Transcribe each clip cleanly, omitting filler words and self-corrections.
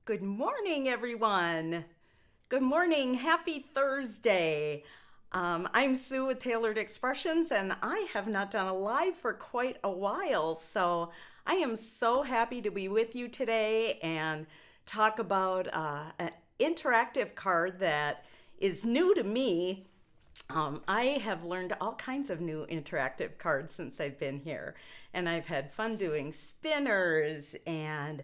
Good morning, everyone. Good morning. Happy Thursday. I'm Sue with Tailored Expressions, and I have not done a live for quite a while. So I am so happy to be with you today and talk about an interactive card that is new to me. I have learned all kinds of new interactive cards since I've been here, and I've had fun doing spinners and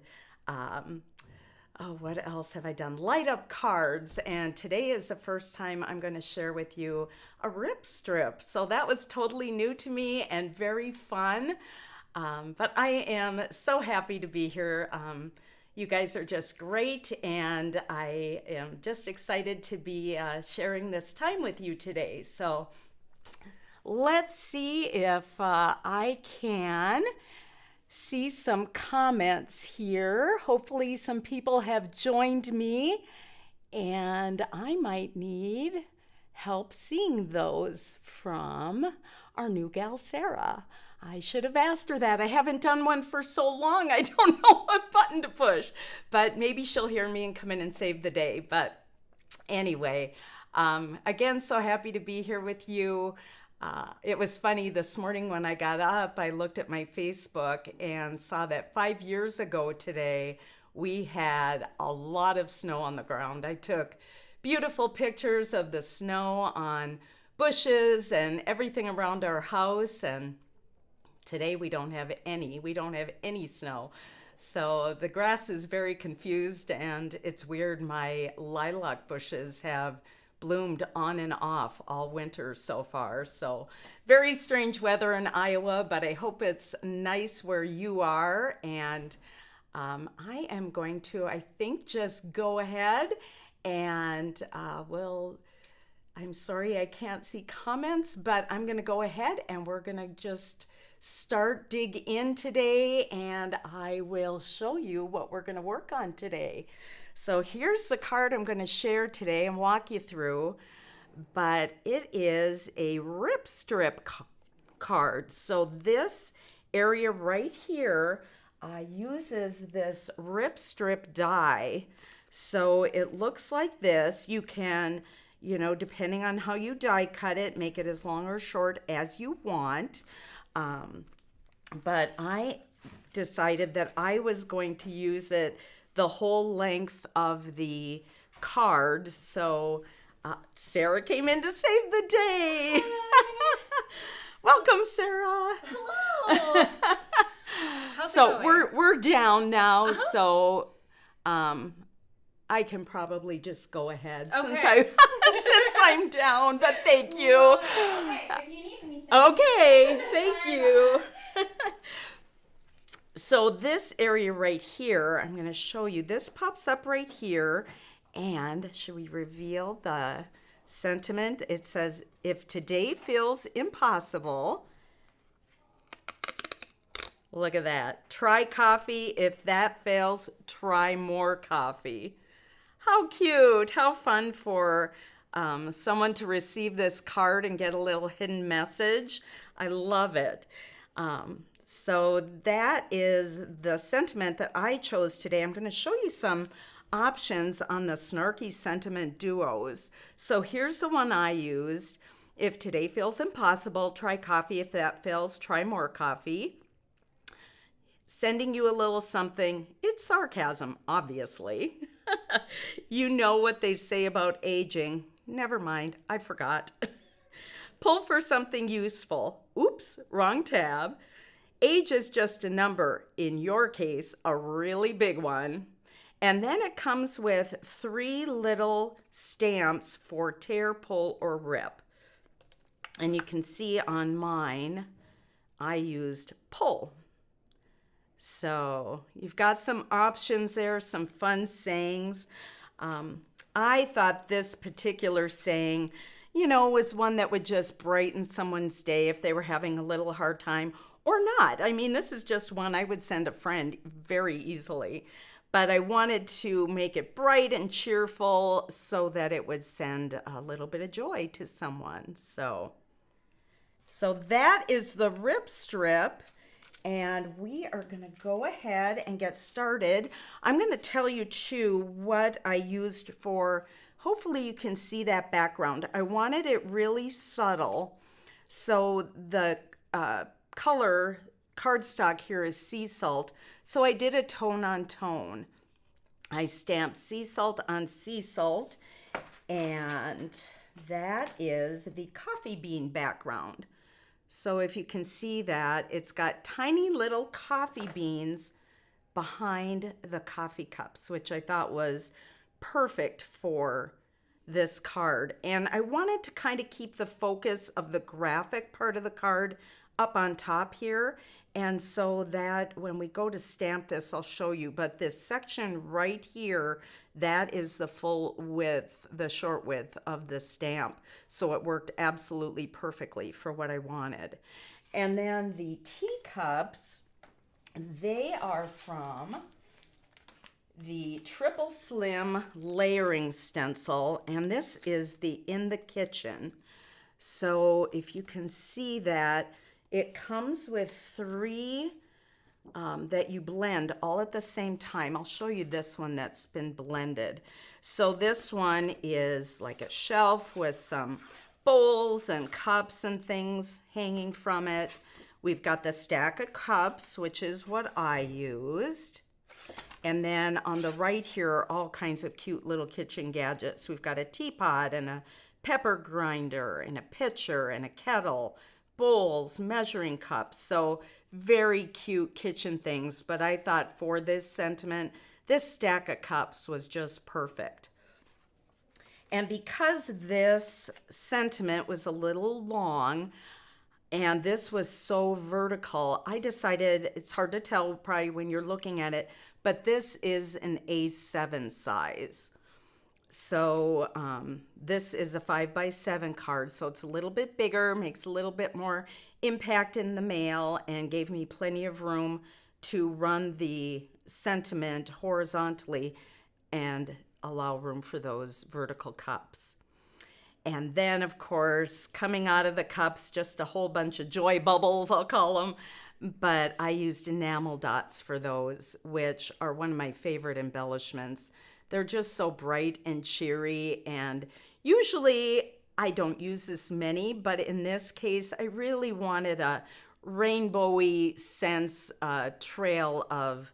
what else have I done? Light up cards. And today is the first time I'm going to share with you a rip strip. So that was totally new to me and very fun. But I am so happy to be here. You guys are just great, and I am just excited to be sharing this time with you today. So let's see if I can see some comments here. Hopefully some people have joined me, and I might need help seeing those from our new gal, Sarah. I should have asked her that. I haven't done one for so long. I don't know what button to push, but maybe she'll hear me and come in and save the day. But anyway, again, so happy to be here with you. It was funny this morning when I got up, I looked at my Facebook and saw that 5 years ago today, we had a lot of snow on the ground. I took beautiful pictures of the snow on bushes and everything around our house, and today we don't have any. We don't have any snow. So the grass is very confused, and it's weird. My lilac bushes have bloomed on and off all winter so far. So very strange weather in Iowa, but I hope it's nice where you are. And I am going to, I think, just go ahead and I'm sorry I can't see comments, but I'm going to go ahead and we're going to just dig in today, and I will show you what we're going to work on today. So here's the card I'm going to share today and walk you through, but it is a rip strip card. So this area right here uses this rip strip die. So it looks like this. You can, depending on how you die cut it, make it as long or short as you want. But I decided that I was going to use it the whole length of the card. So Sarah came in to save the day. Welcome, Sarah. Hello. How's it going? we're down now, so I can probably just go ahead since I'm down, but thank you. Okay, if you need anything. Okay, thank you. So this area right here, I'm going to show you. This pops up right here, and should we reveal the sentiment? It says, if today feels impossible, look at that. Try coffee. If that fails, try more coffee. How cute. How fun for someone to receive this card and get a little hidden message. I love it. So that is the sentiment that I chose today. I'm going to show you some options on the snarky sentiment duos. So here's the one I used. If today feels impossible, try coffee. If that fails, try more coffee. Sending you a little something. It's sarcasm, obviously. You know what they say about aging. Never mind, I forgot. Pull for something useful. Oops, wrong tab. Age is just a number. In your case, a really big one. And then it comes with 3 little stamps for tear, pull, or rip. And you can see on mine, I used pull. So you've got some options there, some fun sayings. I thought this particular saying, was one that would just brighten someone's day if they were having a little hard time or not. I mean, this is just one I would send a friend very easily. But I wanted to make it bright and cheerful so that it would send a little bit of joy to someone. So that is the rip strip. and we are going to go ahead and get started. I'm going to tell you too what I used for, hopefully you can see that background. I wanted it really subtle, so the color cardstock here is sea salt, so I did a tone on tone. I stamped sea salt on sea salt, and that is the coffee bean background. So if you can see that, it's got tiny little coffee beans behind the coffee cups, which I thought was perfect for this card. And I wanted to kind of keep the focus of the graphic part of the card up on top here. And so that when we go to stamp this, I'll show you, but this section right here, that is the full width, the short width of the stamp. So it worked absolutely perfectly for what I wanted. And then the teacups, they are from the Triple Slim Layering Stencil, and this is the In the Kitchen. So if you can see that, it comes with three that you blend all at the same time. I'll show you this one that's been blended. So this one is like a shelf with some bowls and cups and things hanging from it. We've got the stack of cups, which is what I used. And then on the right here are all kinds of cute little kitchen gadgets. We've got a teapot and a pepper grinder and a pitcher and a kettle, bowls, measuring cups. So very cute kitchen things, but I thought for this sentiment, this stack of cups was just perfect. And because this sentiment was a little long and this was so vertical, I decided, it's hard to tell probably when you're looking at it, but this is an A7 size. So this is a 5x7 card, so it's a little bit bigger, makes a little bit more impact in the mail, and gave me plenty of room to run the sentiment horizontally and allow room for those vertical cups. And then, of course, coming out of the cups, just a whole bunch of joy bubbles, I'll call them. But I used enamel dots for those, which are one of my favorite embellishments. They're just so bright and cheery, and usually I don't use this many, but in this case, I really wanted a rainbowy sense, trail of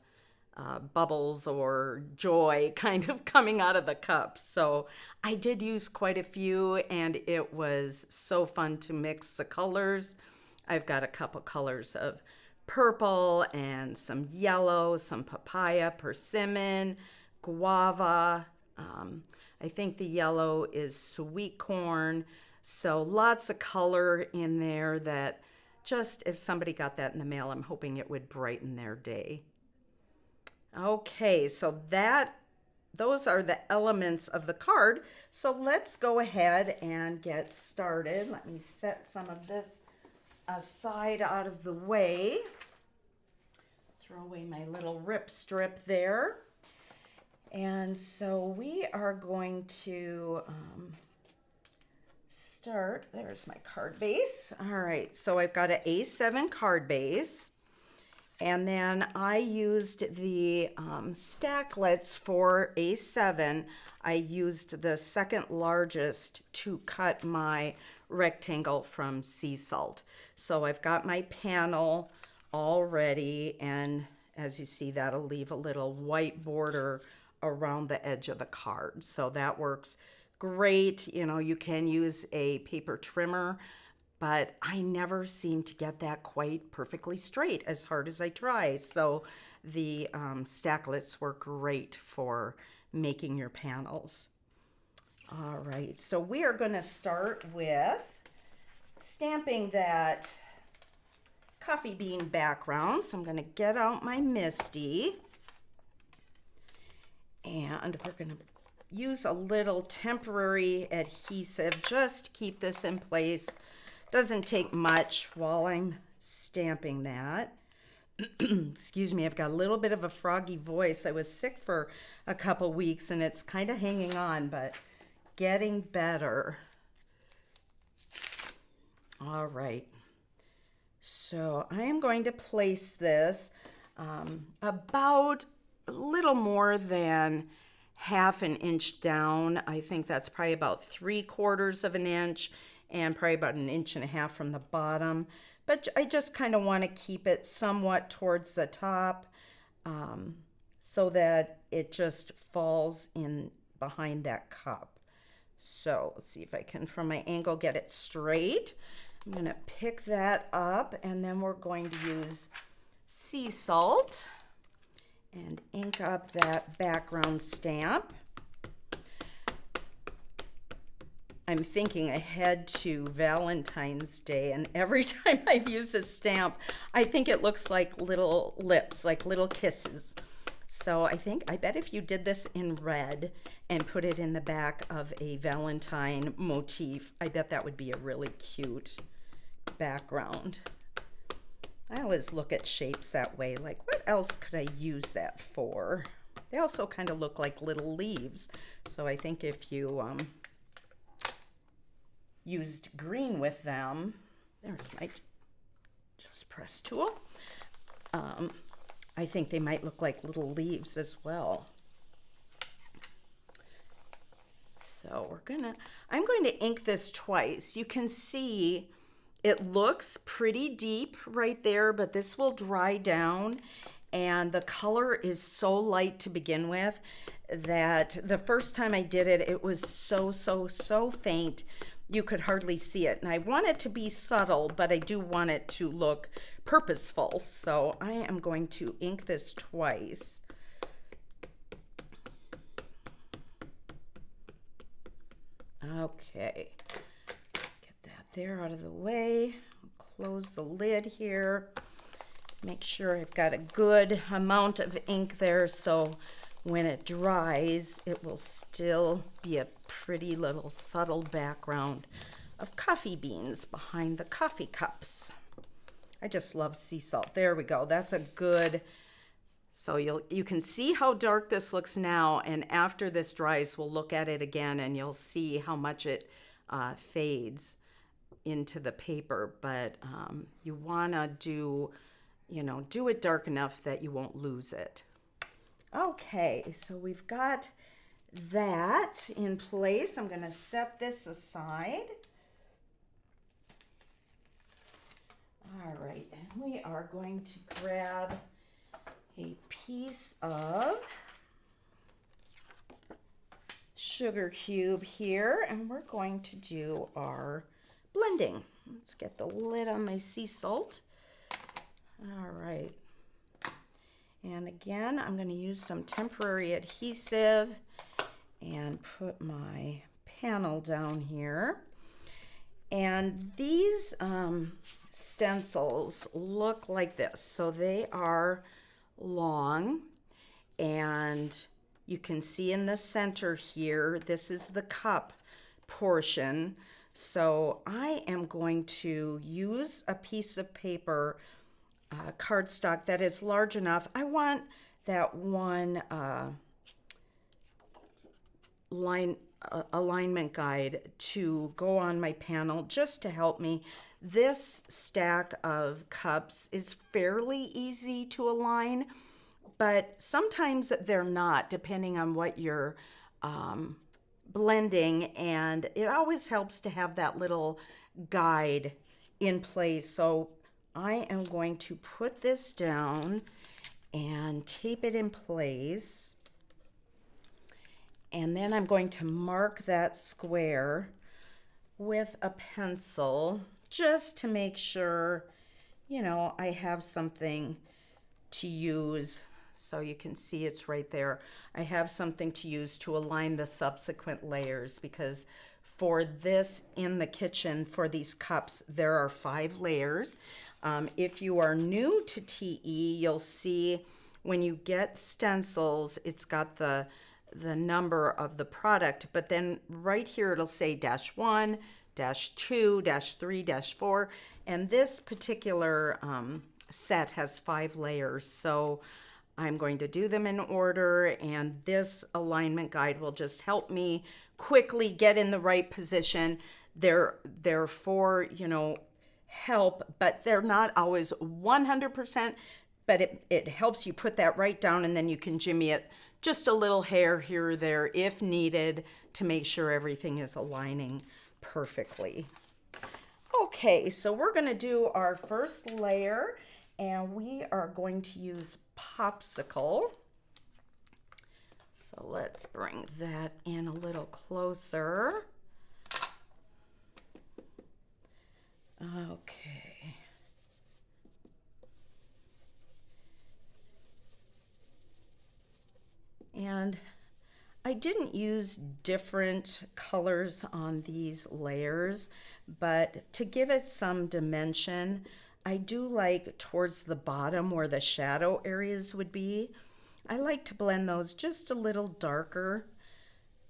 bubbles or joy kind of coming out of the cups. So I did use quite a few, and it was so fun to mix the colors. I've got a couple colors of purple and some yellow, some papaya, persimmon, guava. I think the yellow is sweet corn. So lots of color in there that just, if somebody got that in the mail, I'm hoping it would brighten their day. Okay, so those are the elements of the card. So let's go ahead and get started. Let me set some of this aside out of the way. Throw away my little rip strip there. And so we are going to start. There's my card base. All right, so I've got an A7 card base. And then I used the stacklets for A7. I used the second largest to cut my rectangle from sea salt. So I've got my panel all ready, and as you see, that'll leave a little white border around the edge of the card. So that works great. You know, you can use a paper trimmer, but I never seem to get that quite perfectly straight as hard as I try. So the stacklets work great for making your panels. All right, so we are going to start with stamping that coffee bean background. So I'm going to get out my MISTI, and we're going to use a little temporary adhesive just to keep this in place. Doesn't take much while I'm stamping that. Excuse me, I've got a little bit of a froggy voice. I was sick for a couple weeks and it's kind of hanging on, but getting better. All right. So I am going to place this about a little more than half an inch down. I think that's probably about 3/4 of an inch and probably about an inch and a half from the bottom. But I just kind of want to keep it somewhat towards the top so that it just falls in behind that cup. So let's see if I can, from my angle, get it straight. I'm going to pick that up, and then we're going to use sea salt and ink up that background stamp. I'm thinking ahead to Valentine's Day, and every time I've used a stamp, I think it looks like little lips, like little kisses. So I bet if you did this in red and put it in the back of a Valentine motif, I bet that would be a really cute background. I always look at shapes that way, like what else could I use that for? They also kind of look like little leaves. So I think if you used green with them, there's my just press tool. I think they might look like little leaves as well. So I'm going to ink this twice. You can see it looks pretty deep right there, but this will dry down, and the color is so light to begin with that the first time I did it, it was so faint you could hardly see it. And I want it to be subtle, but I do want it to look purposeful. So I am going to ink this twice. Okay, get that there out of the way. Close the lid here. Make sure I've got a good amount of ink there so when it dries, it will still be a pretty little subtle background of coffee beans behind the coffee cups. I just love sea salt. There we go. That's a good, so you can see how dark this looks now, and after this dries, we'll look at it again and you'll see how much it fades into the paper. But you want to do it dark enough that you won't lose it. Okay, so we've got that in place. I'm going to set this aside. All right, and we are going to grab a piece of sugar cube here, and we're going to do our blending. Let's get the lid on my sea salt. All right. And again, I'm going to use some temporary adhesive and put my panel down here. And these stencils look like this. So they are long, and you can see in the center here, this is the cup portion. So I am going to use a piece of paper, cardstock that is large enough. I want that one alignment guide to go on my panel just to help me. This stack of cups is fairly easy to align, but sometimes they're not, depending on what you're blending, and it always helps to have that little guide in place. So I am going to put this down and tape it in place. And then I'm going to mark that square with a pencil just to make sure, I have something to use. So you can see it's right there. I have something to use to align the subsequent layers, because for this in the kitchen, for these cups, there are 5 layers. If you are new to TE, you'll see when you get stencils, it's got the number of the product, but then right here it'll say -1, -2, -3, -4, and this particular set has 5 layers. So I'm going to do them in order, and this alignment guide will just help me quickly get in the right position. They're for, help, but they're not always 100%, but it helps you put that right down, and then you can jimmy it just a little hair here or there if needed to make sure everything is aligning perfectly. Okay, so we're going to do our first layer, and we are going to use popsicle. So let's bring that in a little closer. Okay. And I didn't use different colors on these layers, but to give it some dimension, I do like towards the bottom where the shadow areas would be, I like to blend those just a little darker.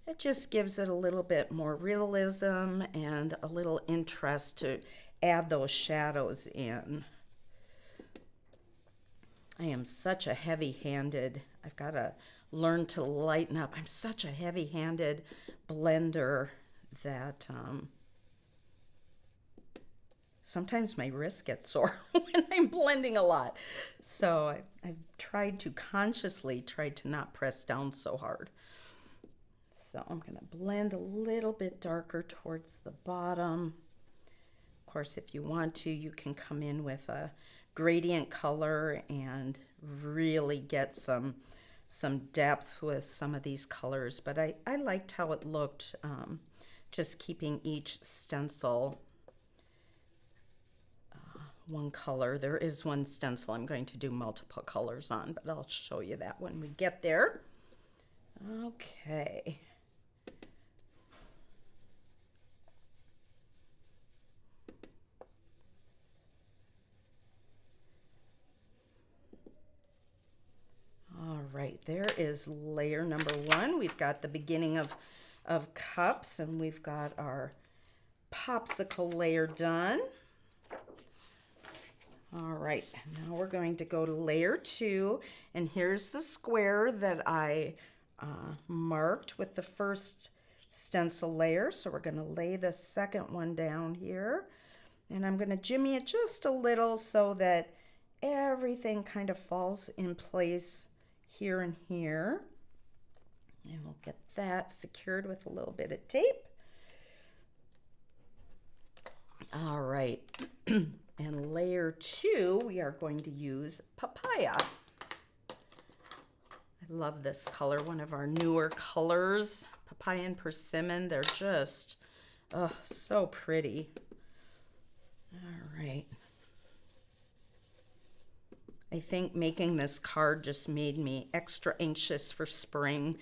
It just gives it a little bit more realism and a little interest to add those shadows in. I am such a heavy-handed, I've got to learn to lighten up. I'm such a heavy-handed blender that sometimes my wrist gets sore when I'm blending a lot. So I've tried to consciously try to not press down so hard. So I'm going to blend a little bit darker towards the bottom. Of course, if you want to, you can come in with a gradient color and really get some depth with some of these colors. But I liked how it looked, just keeping each stencil one color. There is one stencil I'm going to do multiple colors on, but I'll show you that when we get there. Okay. All right, there is layer number one. We've got the beginning of cups, and we've got our popsicle layer done. All right, now we're going to go to layer two, and here's the square that I marked with the first stencil layer. So we're going to lay the second one down here, and I'm going to jimmy it just a little so that everything kind of falls in place here and here. And we'll get that secured with a little bit of tape. All right. And layer two, we are going to use papaya. I love this color, one of our newer colors, papaya and persimmon. They're just, oh, so pretty. All right. I think making this card just made me extra anxious for spring.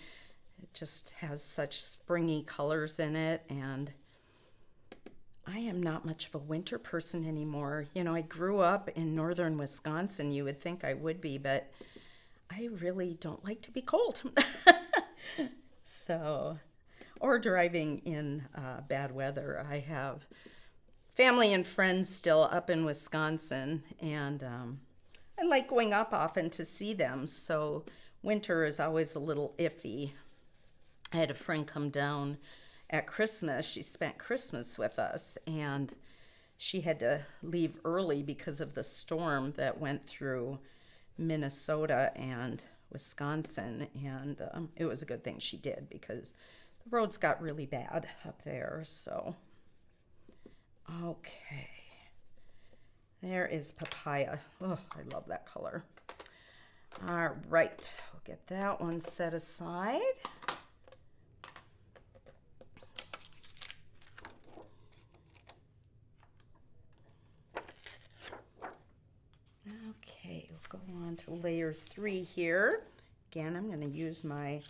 It just has such springy colors in it, and I am not much of a winter person anymore. You know, I grew up in northern Wisconsin. You would think I would be, but I really don't like to be cold. So, or driving in bad weather. I have family and friends still up in Wisconsin, and I like going up often to see them. So winter is always a little iffy. I had a friend come down at Christmas. She spent Christmas with us, and she had to leave early because of the storm that went through Minnesota and Wisconsin, and it was a good thing she did because the roads got really bad up there. So okay, there is papaya. Oh, I love that color. All right, we'll get that one set aside. Okay, we'll go on to layer three here. Again, I'm going to use my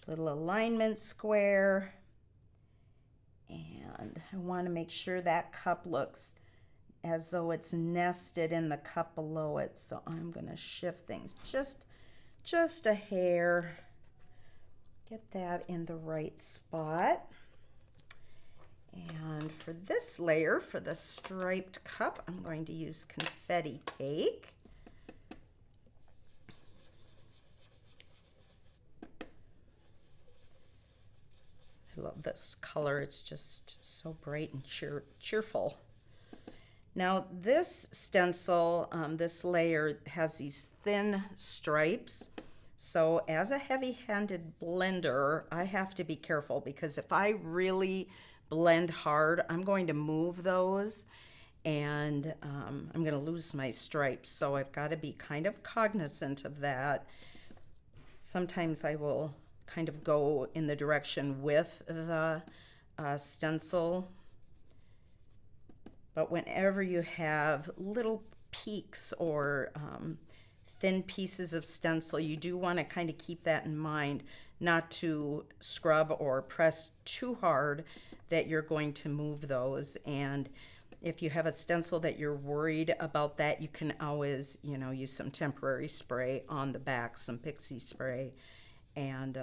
little alignment square, and I want to make sure that cup looks as though it's nested in the cup below it. So I'm going to shift things just a hair. Get that in the right spot. And for this layer, for the striped cup, I'm going to use confetti cake. I love this color. It's just so bright and cheerful. Now this stencil, this layer has these thin stripes. So as a heavy-handed blender, I have to be careful because if I really blend hard, I'm going to move those and I'm going to lose my stripes. So I've got to be kind of cognizant of that. Sometimes I will kind of go in the direction with the stencil. But whenever you have little peaks or thin pieces of stencil, you do want to kind of keep that in mind, not to scrub or press too hard that you're going to move those. And if you have a stencil that you're worried about that, you can always, use some temporary spray on the back, some pixie spray, and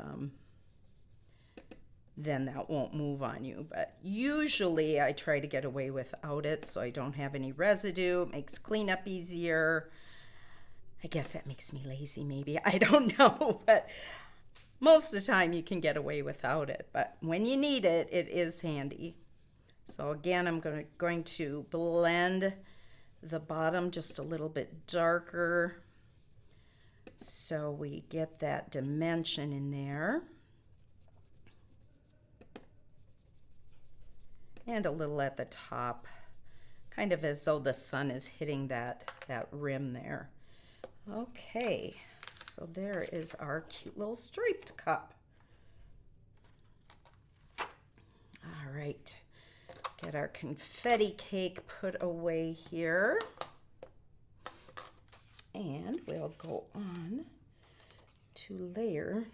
then that won't move on you. But usually I try to get away without it so I don't have any residue. It makes cleanup easier. I guess that makes me lazy maybe. I don't know, but most of the time you can get away without it. But when you need it, it is handy. So again, I'm going to blend the bottom just a little bit darker so we get that dimension in there. And a little at the top, kind of as though the sun is hitting that rim there. Okay, so there is our cute little striped cup. All right, get our confetti cake put away here. And we'll go on to layer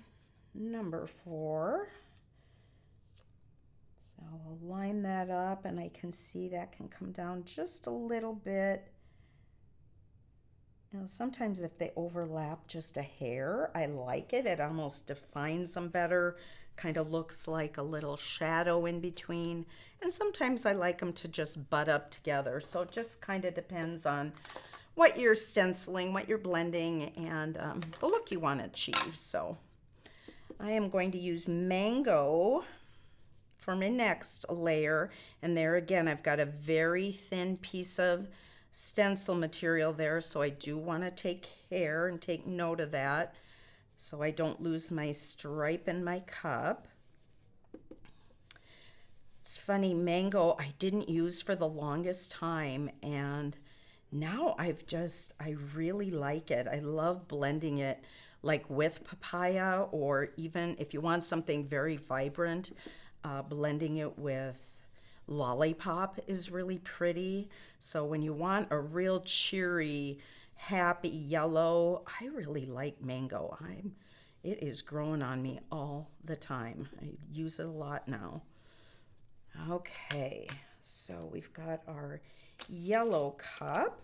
number 4. So I'll line that up and I can see that can come down just a little bit. Sometimes if they overlap just a hair, I like it. It almost defines them better, kind of looks like a little shadow in between. And sometimes I like them to just butt up together. So it just kind of depends on what you're stenciling, what you're blending, and the look you want to achieve. So I am going to use mango for my next layer, and there again I've got a very thin piece of stencil material there, so I do want to take care and take note of that so I don't lose my stripe in my cup. It's funny, mango I didn't use for the longest time, and now I really like it. I love blending it like with papaya, or even if you want something very vibrant, blending it with lollipop is really pretty. So when you want a real cheery, happy yellow, I really like mango. It is growing on me all the time. I use it a lot now. Okay, so we've got our yellow cup.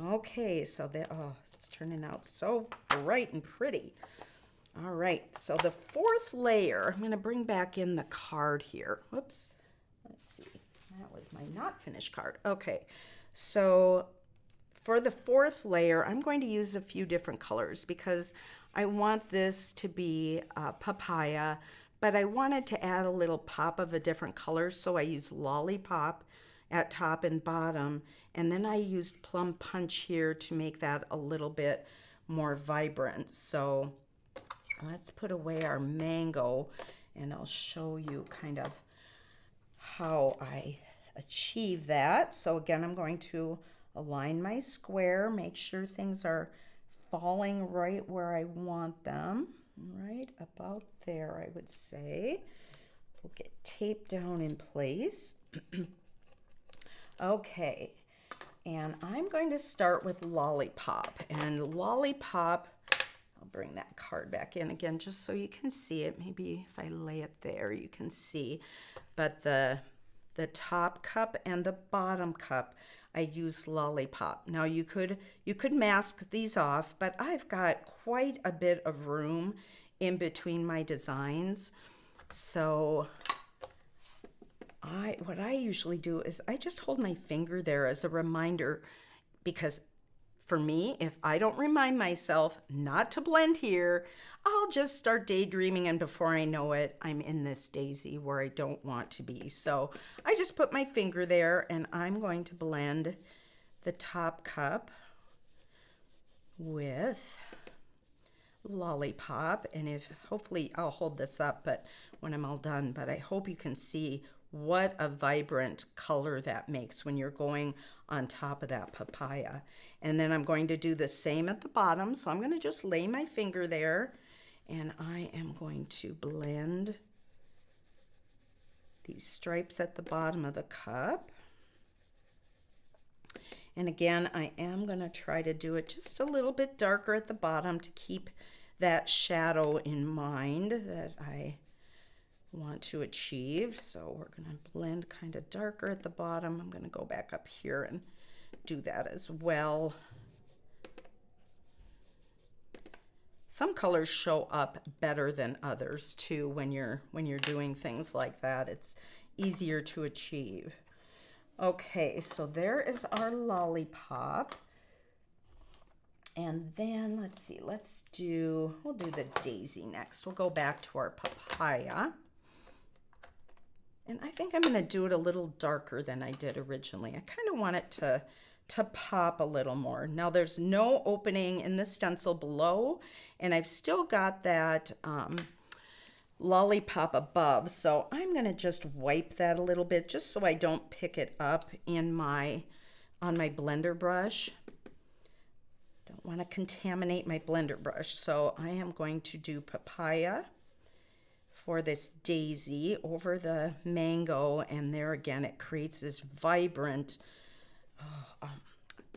Okay, so it's turning out so bright and pretty. All right, so the 4th layer, I'm going to bring back in the card here. Whoops, let's see, that was my not finished card. Okay, so for the 4th layer, I'm going to use a few different colors because I want this to be papaya, but I wanted to add a little pop of a different color, so I used lollipop at top and bottom, and then I used plum punch here to make that a little bit more vibrant. So let's put away our mango and I'll show you kind of how I achieve that. So again, I'm going to align my square, make sure things are falling right where I want them, right about there, I would say. We'll get tape down in place. Okay, and I'm going to start with lollipop. And lollipop, I'll bring that card back in again just so you can see it. Maybe if I lay it there, you can see. But the top cup and the bottom cup, I use lollipop. Now you could mask these off, but I've got quite a bit of room in between my designs. So what I usually do is I just hold my finger there as a reminder, because for me, if I don't remind myself not to blend here, I'll just start daydreaming, and before I know it, I'm in this daisy where I don't want to be. So I just put my finger there, and I'm going to blend the top cup with Lollipop. And if hopefully I'll hold this up but when I'm all done, but I hope you can see what a vibrant color that makes when you're going on top of that papaya. And then I'm going to do the same at the bottom, so I'm going to just lay my finger there, and I am going to blend these stripes at the bottom of the cup. And again, I am going to try to do it just a little bit darker at the bottom to keep that shadow in mind that I want to achieve. So we're going to blend kind of darker at the bottom. I'm going to go back up here and do that as well. Some colors show up better than others too when you're doing things like that. It's easier to achieve. Okay, so there is our lollipop. And then let's see, we'll do the daisy next. We'll go back to our papaya. And I think I'm going to do it a little darker than I did originally. I kind of want it to pop a little more. Now there's no opening in the stencil below, and I've still got that lollipop above, so I'm going to just wipe that a little bit just so I don't pick it up on my blender brush. Don't want to contaminate my blender brush, so I am going to do papaya for this daisy over the mango, and there again it creates this vibrant,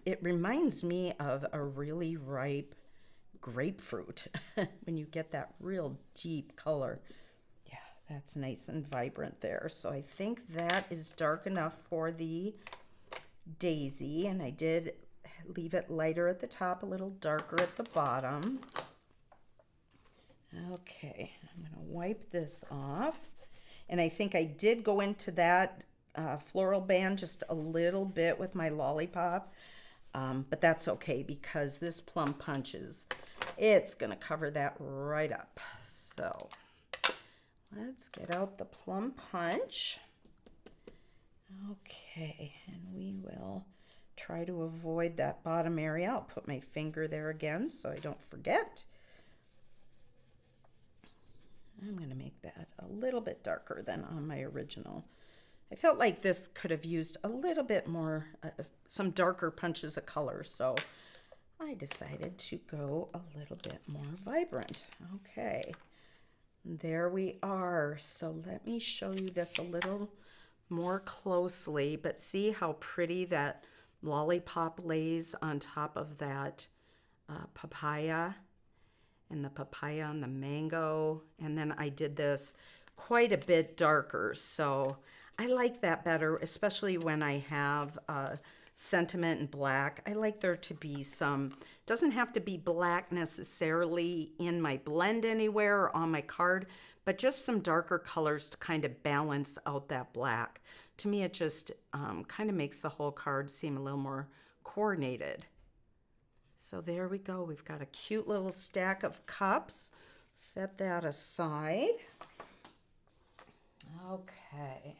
it reminds me of a really ripe grapefruit when you get that real deep color. Yeah, that's nice and vibrant there. So I think that is dark enough for the daisy, and I did leave it lighter at the top, a little darker at the bottom. Okay, I'm going to wipe this off, and I think I did go into that floral band just a little bit with my lollipop, but that's okay because this plum punch it's going to cover that right up. So let's get out the plum punch. Okay, and we will try to avoid that bottom area. I'll put my finger there again so I don't forget. I'm going to make that a little bit darker than on my original. I felt like this could have used a little bit more, some darker punches of color, so I decided to go a little bit more vibrant. Okay, there we are. So let me show you this a little more closely, but see how pretty that lollipop lays on top of that papaya, and the papaya and the mango. And then I did this quite a bit darker, so I like that better, especially when I have sentiment in black. I like there to be some, doesn't have to be black necessarily in my blend anywhere or on my card, but just some darker colors to kind of balance out that black. To me, it just kind of makes the whole card seem a little more coordinated. So there we go. We've got a cute little stack of cups. Set that aside. Okay.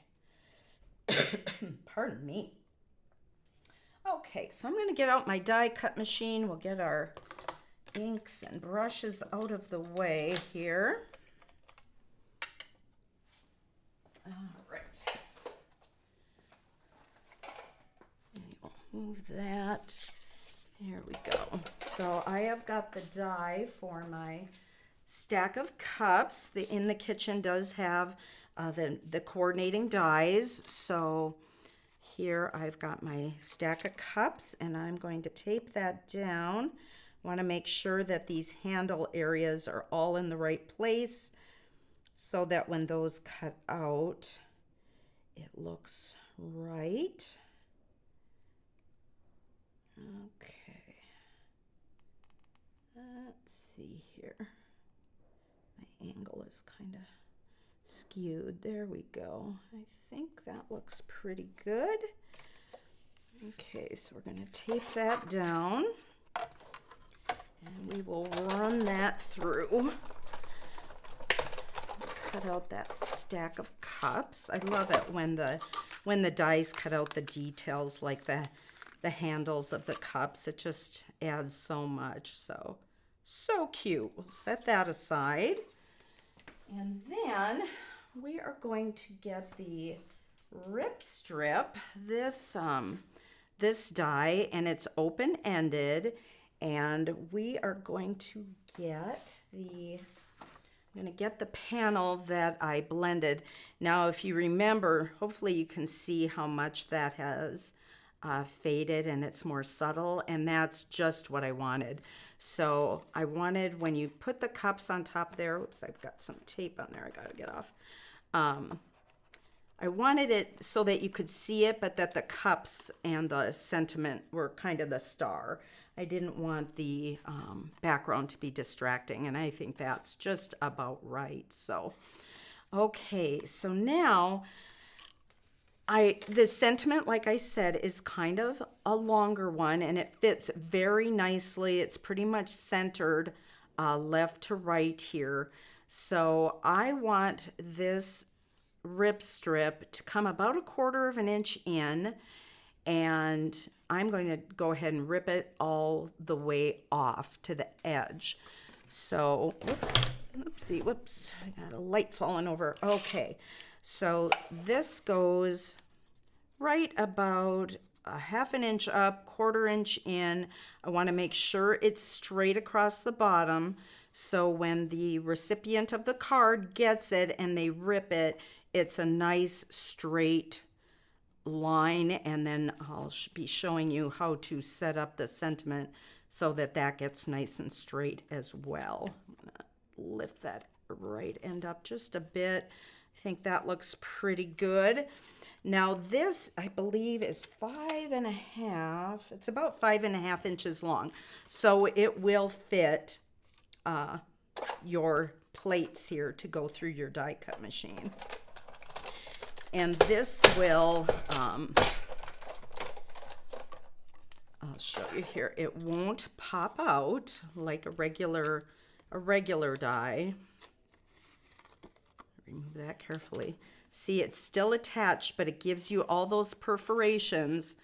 Pardon me. Okay, so I'm going to get out my die cut machine. We'll get our inks and brushes out of the way here. All right. We'll move that. Here we go. So I have got the die for my stack of cups. The In the Kitchen does have the coordinating dies. So here I've got my stack of cups, and I'm going to tape that down. Want to make sure that these handle areas are all in the right place so that when those cut out, it looks right. Okay. Let's see here. My angle is kind of skewed. There we go. I think that looks pretty good. Okay, so we're going to tape that down. And we will run that through. Cut out that stack of cups. I love it when the dies cut out the details, like the handles of the cups. It just adds so much. So cute. We'll set that aside. And then we are going to get the rip strip. This die, and it's open-ended, and we are going to get the panel that I blended. Now, if you remember, hopefully you can see how much that has faded and it's more subtle, and that's just what I wanted. So I wanted, when you put the cups on top there, oops, I've got some tape on there I gotta get off. I wanted it so that you could see it, but that the cups and the sentiment were kind of the star. I didn't want the background to be distracting, and I think that's just about right. So, okay, so now the sentiment, like I said, is kind of a longer one, and it fits very nicely. It's pretty much centered left to right here. So I want this rip strip to come about 1/4 of an inch in, and I'm going to go ahead and rip it all the way off to the edge. So, whoops, I got a light falling over. Okay, so this goes right about 1/2 inch up, 1/4 inch in. I want to make sure it's straight across the bottom, so when the recipient of the card gets it and they rip it, it's a nice straight line. And then I'll be showing you how to set up the sentiment so that that gets nice and straight as well. I'm gonna lift that right end up just a bit. I think that looks pretty good. Now this, I believe, is 5.5. It's about 5.5 inches long, so it will fit your plates here to go through your die cut machine. And this will, I'll show you here. It won't pop out like a regular die. Remove that carefully. See, it's still attached, but it gives you all those perforations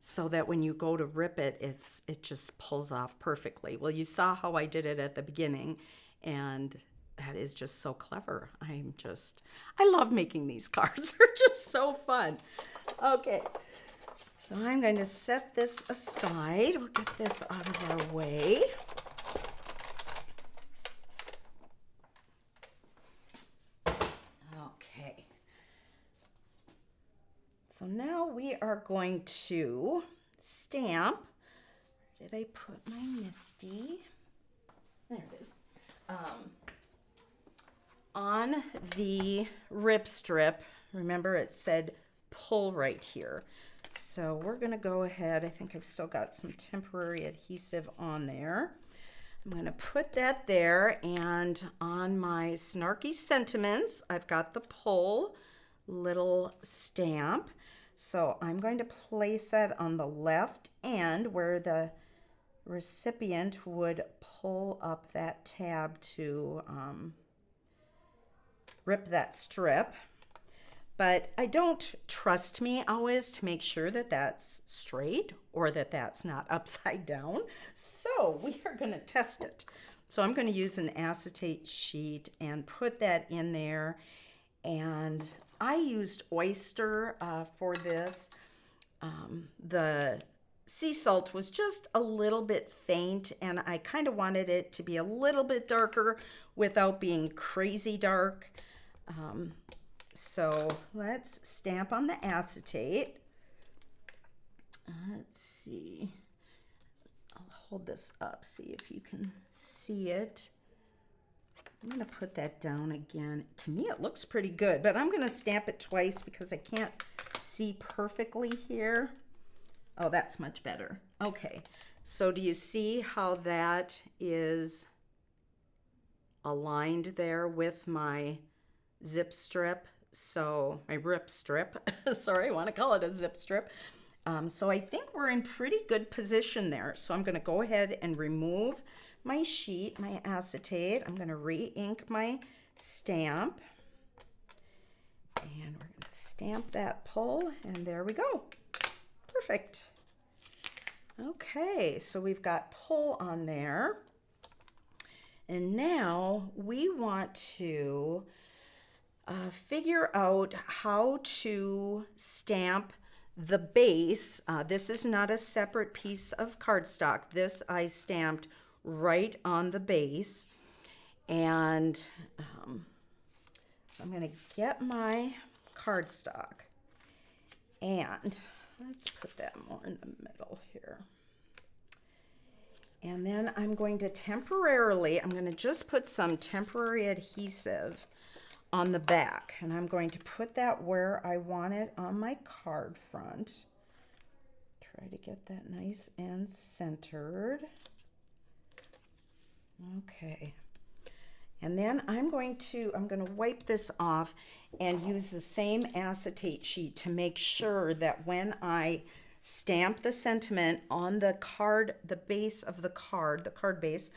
so that when you go to rip it, it just pulls off perfectly. Well, you saw how I did it at the beginning, and that is just so clever. I love making these cards. They're just so fun. Okay, so I'm going to set this aside. We'll get this out of our way. Okay. So now we are going to stamp. Where did I put my Misty? There it is. On the rip strip, remember it said pull right here. So we're going to go ahead. I think I've still got some temporary adhesive on there. I'm going to put that there, and on my Snarky Sentiments, I've got the pull little stamp. So I'm going to place that on the left end where the recipient would pull up that tab to rip that strip. But I don't trust me always to make sure that that's straight or that that's not upside down. So we are going to test it. So I'm going to use an acetate sheet and put that in there. And I used oyster for this. The sea salt was just a little bit faint, and I kind of wanted it to be a little bit darker without being crazy dark. So let's stamp on the acetate. Let's see. I'll hold this up, see if you can see it. I'm going to put that down again. To me, it looks pretty good, but I'm going to stamp it twice because I can't see perfectly here. Oh, that's much better. Okay, so do you see how that is aligned there with my zip strip? So my rip strip, sorry, I want to call it a zip strip. So I think we're in pretty good position there. So I'm going to go ahead and remove my sheet, my acetate. I'm going to re-ink my stamp. And we're going to stamp that pull, and there we go. Perfect. Okay, so we've got pull on there. And now we want to figure out how to stamp the base. This is not a separate piece of cardstock. This I stamped right on the base. And so I'm going to get my cardstock, and let's put that more in the middle here. And then I'm going to I'm going to just put some temporary adhesive on the back, and I'm going to put that where I want it on my card front. Try to get that nice and centered. Okay. And then I'm going to wipe this off and use the same acetate sheet to make sure that when I stamp the sentiment on the card, the base of the card base,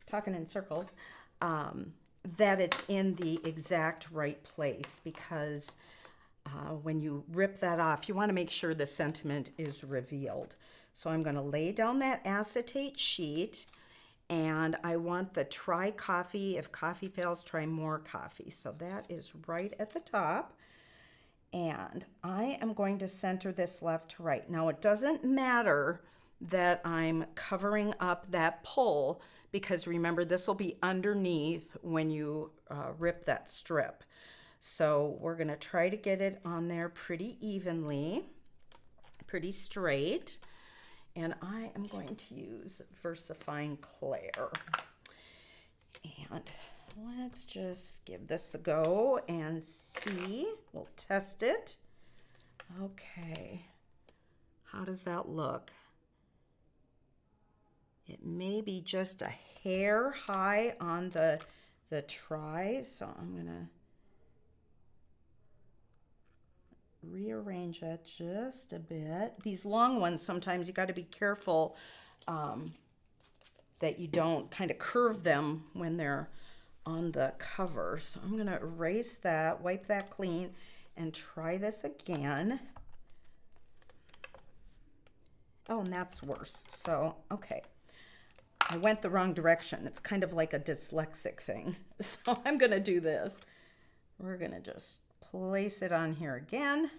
talking in circles, that it's in the exact right place, because when you rip that off, you want to make sure the sentiment is revealed. So I'm going to lay down that acetate sheet, and I want the try coffee. If coffee fails, try more coffee. So that is right at the top. And I am going to center this left to right. Now, it doesn't matter that I'm covering up that pull, because remember, this will be underneath when you rip that strip. So we're going to try to get it on there pretty evenly, pretty straight. And I am going to use VersaFine Clair. And let's just give this a go and see. We'll test it. Okay. How does that look? It may be just a hair high on the try, so I'm going to rearrange that just a bit. These long ones, sometimes you got to be careful that you don't kind of curve them when they're on the cover. So I'm going to erase that, wipe that clean, and try this again. Oh, and that's worse. So, okay. I went the wrong direction. It's kind of like a dyslexic thing. So I'm going to do this. We're going to just place it on here again.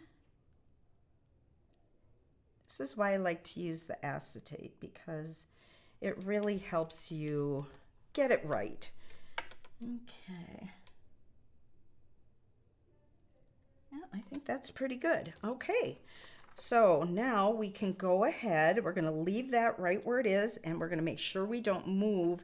This is why I like to use the acetate, because it really helps you get it right. Okay. Yeah, I think that's pretty good. Okay. So now we can go ahead. We're going to leave that right where it is, and we're going to make sure we don't move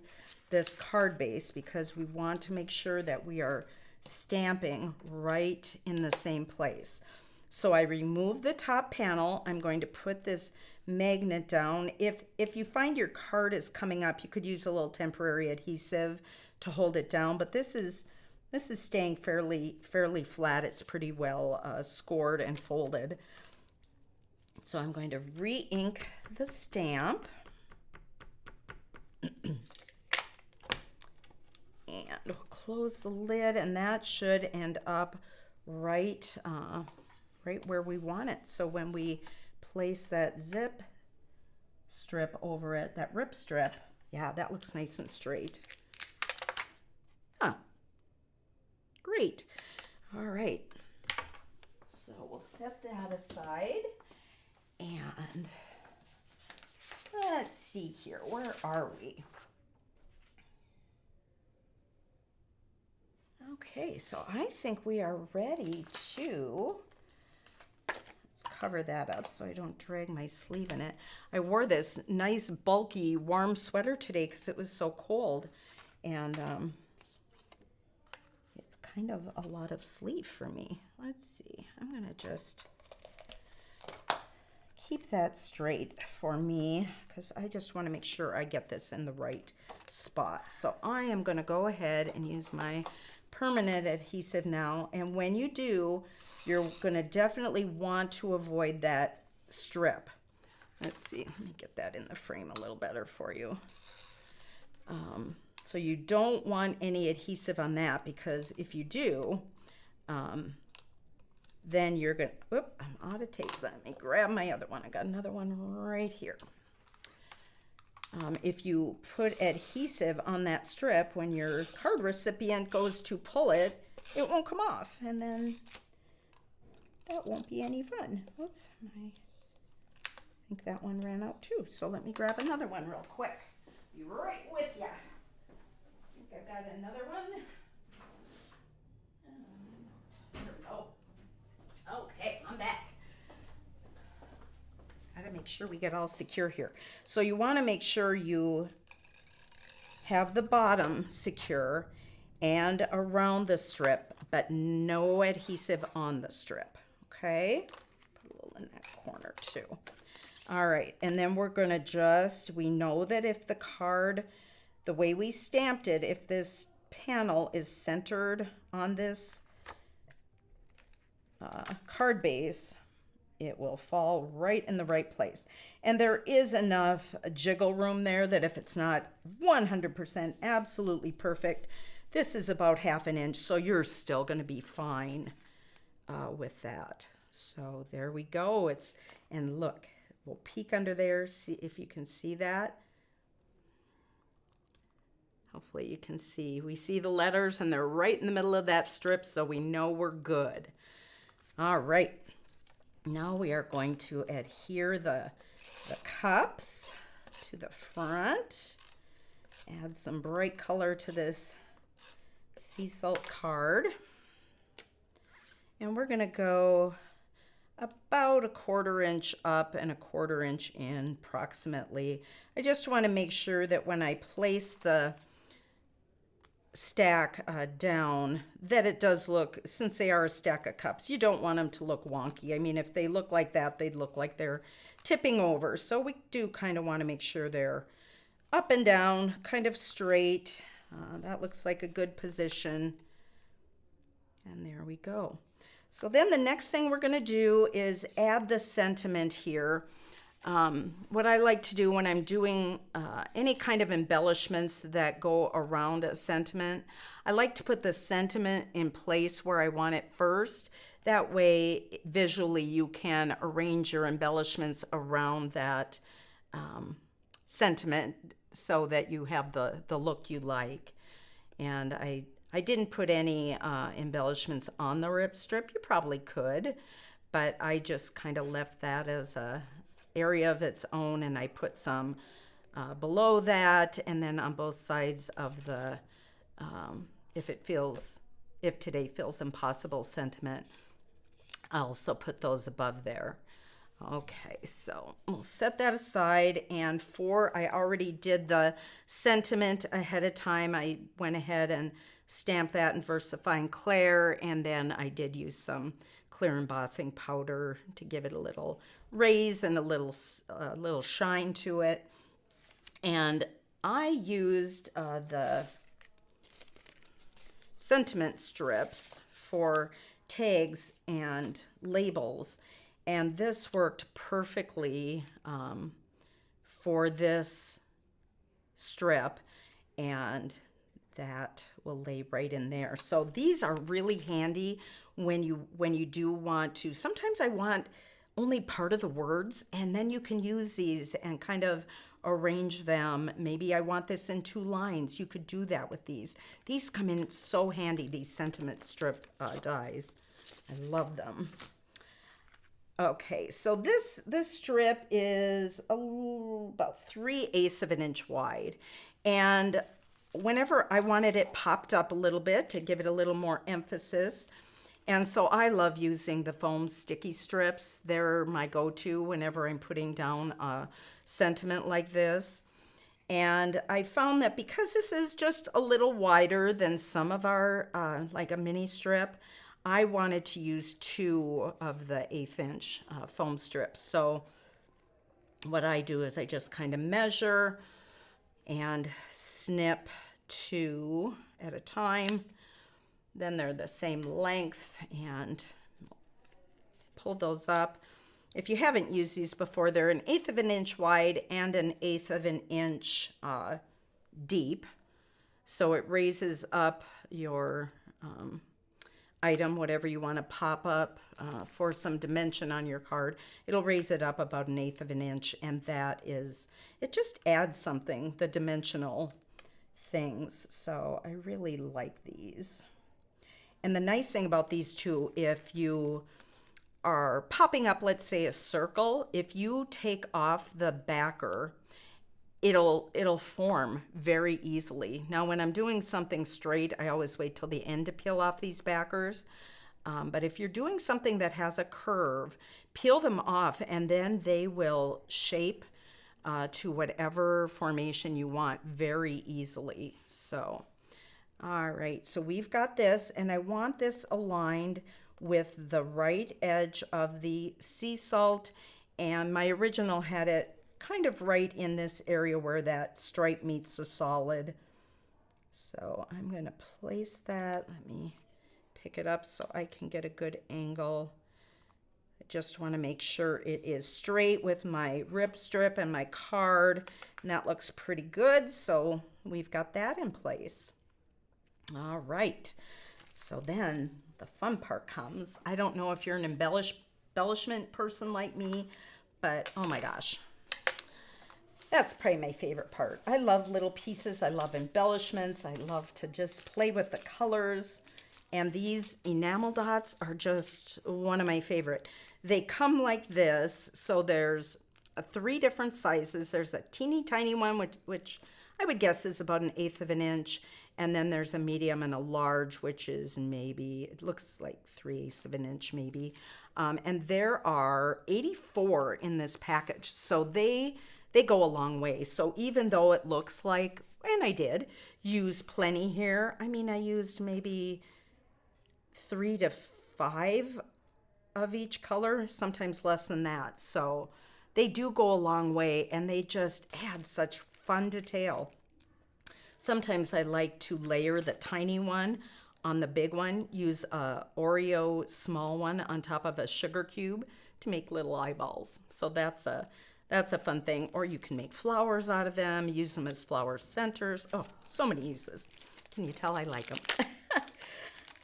this card base, because we want to make sure that we are stamping right in the same place. So I remove the top panel. I'm going to put this magnet down. If you find your card is coming up, you could use a little temporary adhesive to hold it down, but this is staying fairly flat. It's pretty well scored and folded. So I'm going to re-ink the stamp. And we'll close the lid, and that should end up right where we want it. So when we place that zip strip over it, that rip strip, yeah, that looks nice and straight. Huh. Great. All right. So we'll set that aside, and let's see here. Where are we? Okay, so I think we are ready to, let's cover that up so I don't drag my sleeve in it. I wore this nice bulky warm sweater today because it was so cold, and it's kind of a lot of sleeve for me. Let's see, I'm gonna just keep that straight for me because I just want to make sure I get this in the right spot. So I am gonna go ahead and use my permanent adhesive now, and when you do, you're going to definitely want to avoid that strip. Let's see, let me get that in the frame a little better for you. So you don't want any adhesive on that, because if you do, then you're gonna, whoop, I'm out of tape. Let me grab my other one. I got another one right here. If you put adhesive on that strip, when your card recipient goes to pull it, it won't come off, and then that won't be any fun. Oops, I think that one ran out too. So let me grab another one real quick. Be right with ya. I think I got another one. There we go. Okay, I'm back. Gotta make sure we get all secure here. So you want to make sure you have the bottom secure and around the strip, but no adhesive on the strip. Okay, put a little in that corner too. All right, and then we're gonna we know that if the card, the way we stamped it, if this panel is centered on this card base, it will fall right in the right place. And there is enough jiggle room there that if it's not 100% absolutely perfect, this is about 1/2 inch, so you're still gonna be fine with that. So there we go. And look, we'll peek under there, see if you can see that. Hopefully you can see. We see the letters and they're right in the middle of that strip, so we know we're good. All right. Now we are going to adhere the cups to the front. Add some bright color to this sea salt card. And we're going to go about 1/4 inch up and 1/4 inch in approximately. I just want to make sure that when I place the stack down, that it does look, since they are a stack of cups, you don't want them to look wonky. I mean, if they look like that, they'd look like they're tipping over. So we do kind of want to make sure they're up and down, kind of straight. That looks like a good position. And there we go. So then the next thing we're going to do is add the sentiment here. What I like to do when I'm doing any kind of embellishments that go around a sentiment, I like to put the sentiment in place where I want it first. That way, visually, you can arrange your embellishments around that sentiment so that you have the look you like. And I didn't put any embellishments on the rip strip. You probably could, but I just kind of left that as a area of its own, and I put some below that, and then on both sides of the if today feels impossible sentiment, I'll also put those above there. Okay, so we'll set that aside, and I already did the sentiment ahead of time. I went ahead and stamped that in VersaFine Clair, and then I did use some clear embossing powder to give it a little raise and a little shine to it. And I used the sentiment strips for tags and labels, and this worked perfectly for this strip, and that will lay right in there. So these are really handy when you do want to. Sometimes I want only part of the words, and then you can use these and kind of arrange them. Maybe I want this in 2 lines. You could do that with these. These come in so handy, these sentiment strip dies. I love them. Okay, so this strip is about 3/8 of an inch wide, and whenever I wanted it popped up a little bit to give it a little more emphasis, and so I love using the foam sticky strips. They're my go-to whenever I'm putting down a sentiment like this. And I found that because this is just a little wider than some of our, like a mini strip, I wanted to use 2 of the 1/8 inch foam strips. So what I do is I just kind of measure and snip 2 at a time. Then they're the same length, and pull those up. if you haven't used these before, they're 1/8 of an inch wide and 1/8 of an inch deep. So it raises up your item, whatever you want to pop up for some dimension on your card. It'll raise it up about 1/8 of an inch, and it just adds something, the dimensional things. So I really like these. And the nice thing about these too, if you are popping up, let's say, a circle, if you take off the backer, it'll form very easily. Now, when I'm doing something straight, I always wait till the end to peel off these backers. But if you're doing something that has a curve, peel them off, and then they will shape to whatever formation you want very easily. So, all right, so we've got this, and I want this aligned with the right edge of the sea salt, and my original had it kind of right in this area where that stripe meets the solid. So I'm going to place that. Let me pick it up so I can get a good angle. I just want to make sure it is straight with my rip strip and my card, and that looks pretty good. So we've got that in place. All right, so then the fun part comes. I don't know if you're an embellishment person like me, but oh my gosh, that's probably my favorite part. I love little pieces. I love embellishments. I love to just play with the colors. And these enamel dots are just one of my favorite. They come like this. So there's 3 different sizes. There's a teeny tiny one, which I would guess is about 1/8 of an inch. And then there's a medium and a large, which is maybe, it looks like 3/8 of an inch maybe. And there are 84 in this package. So they go a long way. So even though it looks like, and I did use plenty here, I mean, I used maybe 3 to 5 of each color, sometimes less than that. So they do go a long way, and they just add such fun detail. Sometimes I like to layer the tiny one on the big one, use a Oreo small one on top of a sugar cube to make little eyeballs. So that's a fun thing. Or you can make flowers out of them, use them as flower centers. Oh, so many uses. Can you tell I like them?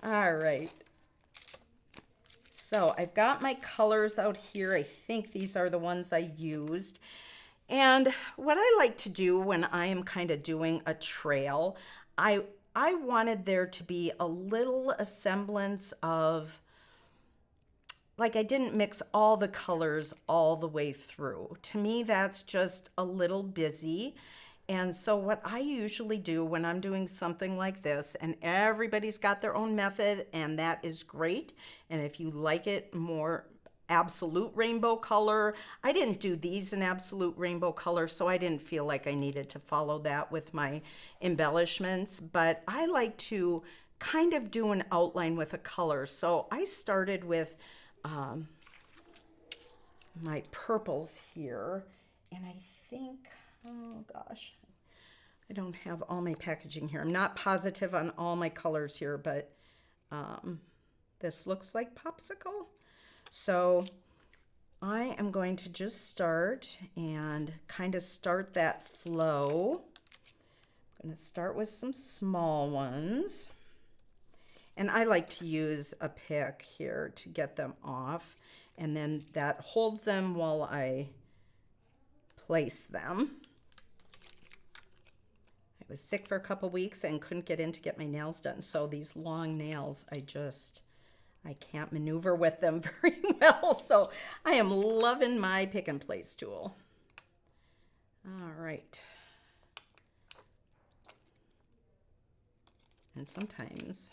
All right. So I've got my colors out here. I think these are the ones I used. And what I like to do when I am kind of doing a trail, I wanted there to be a little semblance of, like, I didn't mix all the colors all the way through. To me, that's just a little busy. And so what I usually do when I'm doing something like this, and everybody's got their own method, and that is great. And if you like it more absolute rainbow color, I didn't do these in absolute rainbow color, so I didn't feel like I needed to follow that with my embellishments. But I like to kind of do an outline with a color. So I started with my purples here, and I think, oh gosh, I don't have all my packaging here. I'm not positive on all my colors here, but this looks like popsicle. So I am going to just start and kind of start that flow. I'm going to start with some small ones. And I like to use a pick here to get them off. And then that holds them while I place them. I was sick for a couple weeks and couldn't get in to get my nails done. So these long nails, I can't maneuver with them very well. So I am loving my pick and place tool. All right. And sometimes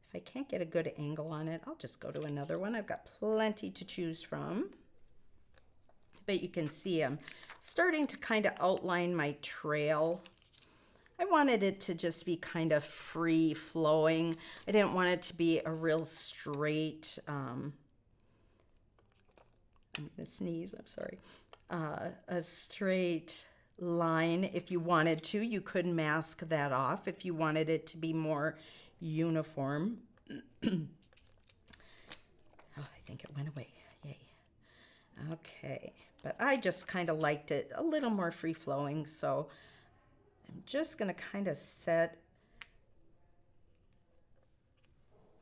if I can't get a good angle on it, I'll just go to another one. I've got plenty to choose from. But you can see I'm starting to kind of outline my trail. I wanted it to just be kind of free flowing. I didn't want it to be a real straight, I'm gonna sneeze, I'm sorry, a straight line. If you wanted to, you could mask that off if you wanted it to be more uniform. Oh, I think it went away, yay. Okay, but I just kind of liked it a little more free-flowing, so I'm just going to kind of set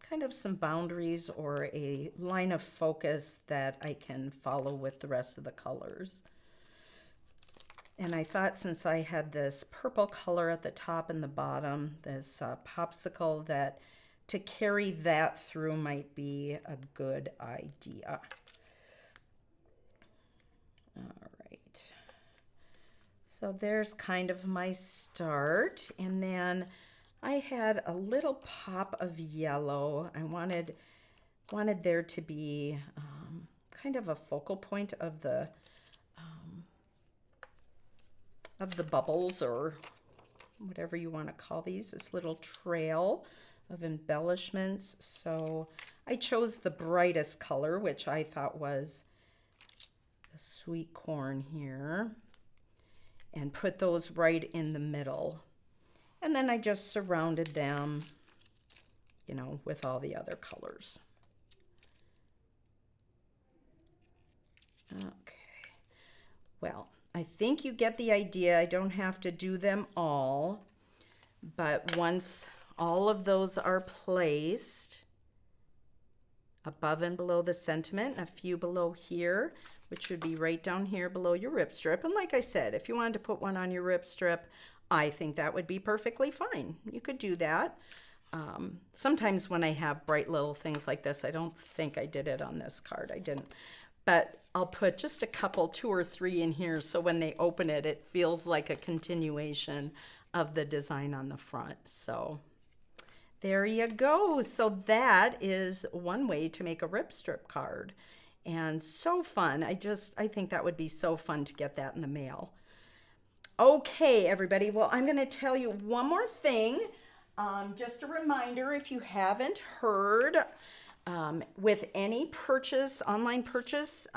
kind of some boundaries or a line of focus that I can follow with the rest of the colors. And I thought since I had this purple color at the top and the bottom, this popsicle, that to carry that through might be a good idea. All right. So there's kind of my start. And then I had a little pop of yellow. I wanted there to be kind of a focal point of the bubbles, or whatever you want to call these, this little trail of embellishments. So I chose the brightest color, which I thought was the sweet corn here, and put those right in the middle. And then I just surrounded them, you know, with all the other colors. Okay, well, I think you get the idea. I don't have to do them all, but once all of those are placed above and below the sentiment, a few below here, which would be right down here below your rip strip. And like I said, if you wanted to put one on your rip strip, I think that would be perfectly fine. You could do that. Sometimes when I have bright little things like this, I don't think I did it on this card. I didn't. But I'll put just a couple, 2 or 3 in here, so when they open it, it feels like a continuation of the design on the front. So there you go. So that is one way to make a rip strip card. And so fun. I think that would be so fun to get that in the mail. Okay, everybody. Well, I'm going to tell you one more thing. Just a reminder, if you haven't heard, with any purchase, online purchase,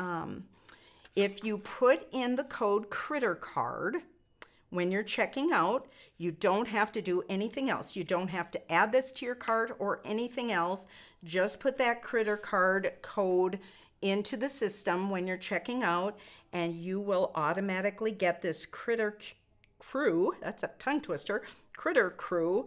if you put in the code CritterCard when you're checking out, you don't have to do anything else. You don't have to add this to your cart or anything else. Just put that CritterCard code into the system when you're checking out, and you will automatically get this Critter Crew, that's a tongue twister, Critter Crew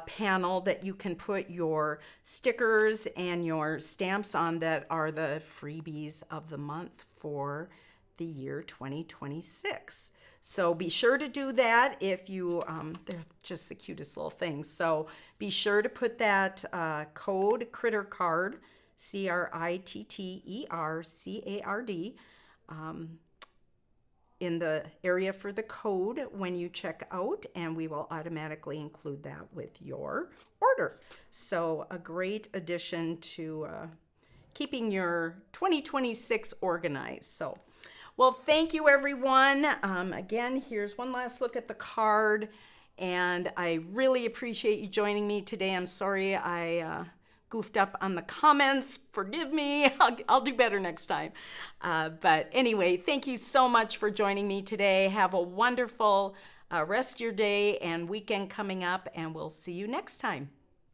panel that you can put your stickers and your stamps on that are the freebies of the month for the year 2026. So be sure to do that if you, they're just the cutest little things. So be sure to put that code CritterCard, CritterCard, in the area for the code when you check out, and we will automatically include that with your order. So a great addition to keeping your 2026 organized. So, well, thank you, everyone. Again, here's one last look at the card, and I really appreciate you joining me today. I'm sorry I goofed up on the comments. Forgive me. I'll do better next time. But anyway, thank you so much for joining me today. Have a wonderful rest of your day and weekend coming up, and we'll see you next time.